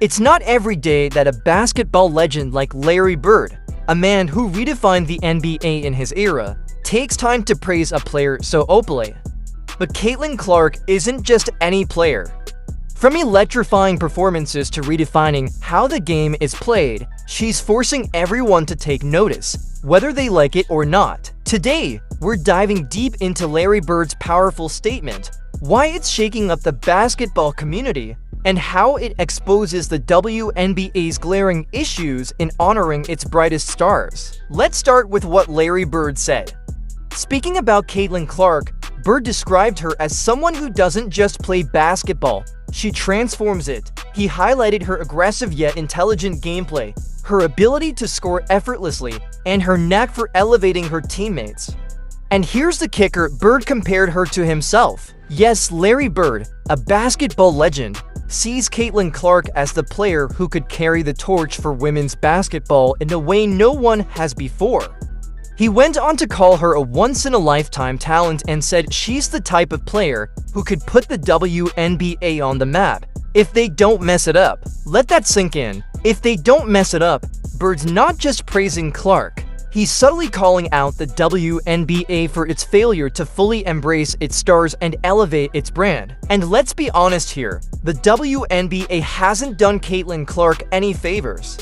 It's not every day that a basketball legend like Larry Bird, a man who redefined the NBA in his era, takes time to praise a player so openly. But Caitlin Clark isn't just any player. From electrifying performances to redefining how the game is played, she's forcing everyone to take notice, whether they like it or not. Today, we're diving deep into Larry Bird's powerful statement, why it's shaking up the basketball community, and how it exposes the WNBA's glaring issues in honoring its brightest stars. Let's start with what Larry Bird said. Speaking about Caitlin Clark, Bird described her as someone who doesn't just play basketball, she transforms it. He highlighted her aggressive yet intelligent gameplay, her ability to score effortlessly, and her knack for elevating her teammates. And here's the kicker, Bird compared her to himself. Yes, Larry Bird, a basketball legend, sees Caitlin Clark as the player who could carry the torch for women's basketball in a way no one has before. He went on to call her a once-in-a-lifetime talent and said she's the type of player who could put the WNBA on the map if they don't mess it up. Let that sink in. If they don't mess it up, Bird's not just praising Clark. He's subtly calling out the WNBA for its failure to fully embrace its stars and elevate its brand. And let's be honest here, the WNBA hasn't done Caitlin Clark any favors.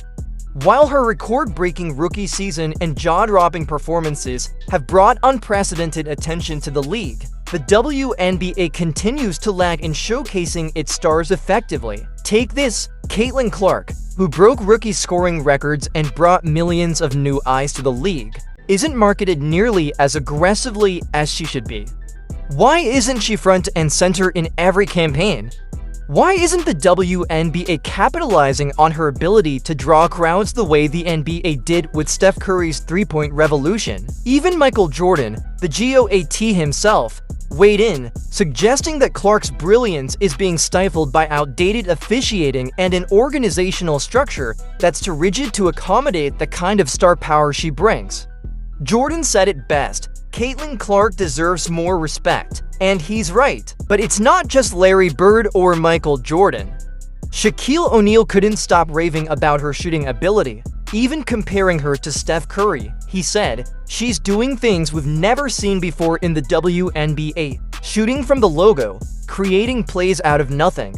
While her record-breaking rookie season and jaw-dropping performances have brought unprecedented attention to the league, the WNBA continues to lag in showcasing its stars effectively. Take this, Caitlin Clark, who broke rookie scoring records and brought millions of new eyes to the league, isn't marketed nearly as aggressively as she should be. Why isn't she front and center in every campaign? Why isn't the WNBA capitalizing on her ability to draw crowds the way the NBA did with Steph Curry's three-point revolution? Even Michael Jordan, the GOAT himself, weighed in, suggesting that Clark's brilliance is being stifled by outdated officiating and an organizational structure that's too rigid to accommodate the kind of star power she brings. Jordan said it best, Caitlin Clark deserves more respect, and he's right. But it's not just Larry Bird or Michael Jordan. Shaquille O'Neal couldn't stop raving about her shooting ability, even comparing her to Steph Curry. He said, she's doing things we've never seen before in the WNBA, shooting from the logo, creating plays out of nothing.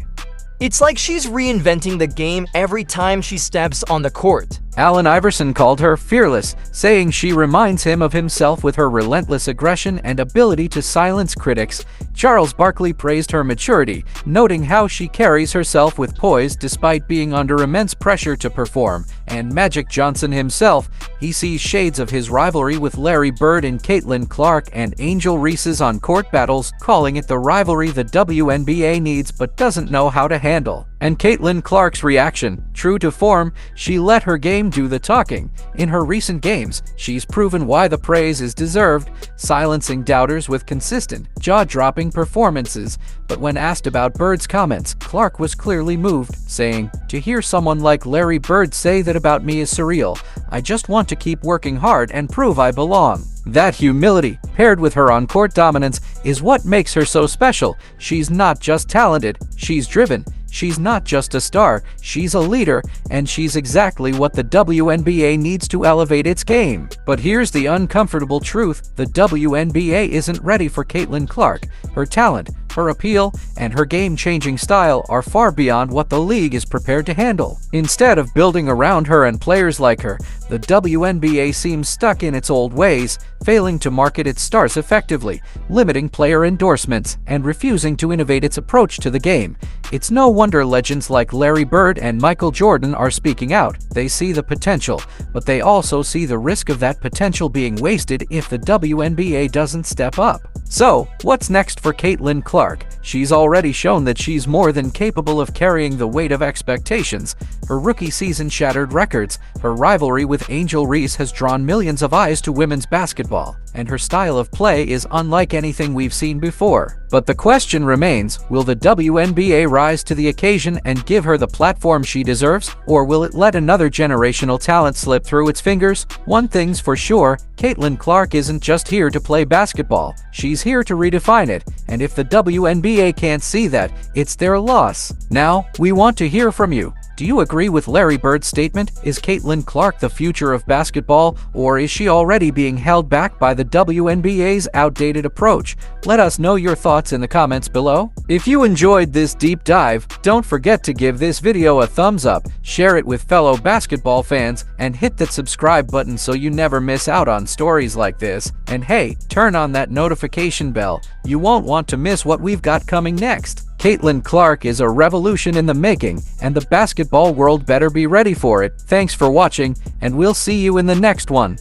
It's like she's reinventing the game every time she steps on the court. Allen Iverson called her fearless, saying she reminds him of himself with her relentless aggression and ability to silence critics. Charles Barkley praised her maturity, noting how she carries herself with poise despite being under immense pressure to perform. And Magic Johnson himself, he sees shades of his rivalry with Larry Bird in Caitlin Clark and Angel Reese's on-court battles, calling it the rivalry the WNBA needs but doesn't know how to handle. And Caitlin Clark's reaction, true to form, she let her game do the talking. In her recent games, she's proven why the praise is deserved, silencing doubters with consistent, jaw-dropping performances. But when asked about Bird's comments, Clark was clearly moved, saying, "To hear someone like Larry Bird say that about me is surreal. I just want to keep working hard and prove I belong." That humility, paired with her on-court dominance, is what makes her so special. She's not just talented, she's driven. She's not just a star, she's a leader, and she's exactly what the WNBA needs to elevate its game. But here's the uncomfortable truth, the WNBA isn't ready for Caitlin Clark. Her talent, her appeal, and her game-changing style are far beyond what the league is prepared to handle. Instead of building around her and players like her, the WNBA seems stuck in its old ways, failing to market its stars effectively, limiting player endorsements, and refusing to innovate its approach to the game. It's no wonder legends like Larry Bird and Michael Jordan are speaking out. They see the potential, but they also see the risk of that potential being wasted if the WNBA doesn't step up. So, what's next for Caitlin Clark? She's already shown that she's more than capable of carrying the weight of expectations. Her rookie season shattered records, her rivalry with Angel Reese has drawn millions of eyes to women's basketball, and her style of play is unlike anything we've seen before. But the question remains, will the WNBA rise to the occasion and give her the platform she deserves, or will it let another generational talent slip through its fingers? One thing's for sure, Caitlin Clark isn't just here to play basketball, she's here to redefine it, and if the WNBA can't see that, it's their loss. Now, we want to hear from you. Do you agree with Larry Bird's statement? Is Caitlin Clark the future of basketball, or is she already being held back by the WNBA's outdated approach? Let us know your thoughts in the comments below. If you enjoyed this deep dive, don't forget to give this video a thumbs up, share it with fellow basketball fans, and hit that subscribe button so you never miss out on stories like this. And hey, turn on that notification bell. You won't want to miss what we've got coming next. Caitlin Clark is a revolution in the making, and the basketball world better be ready for it. Thanks for watching, and we'll see you in the next one.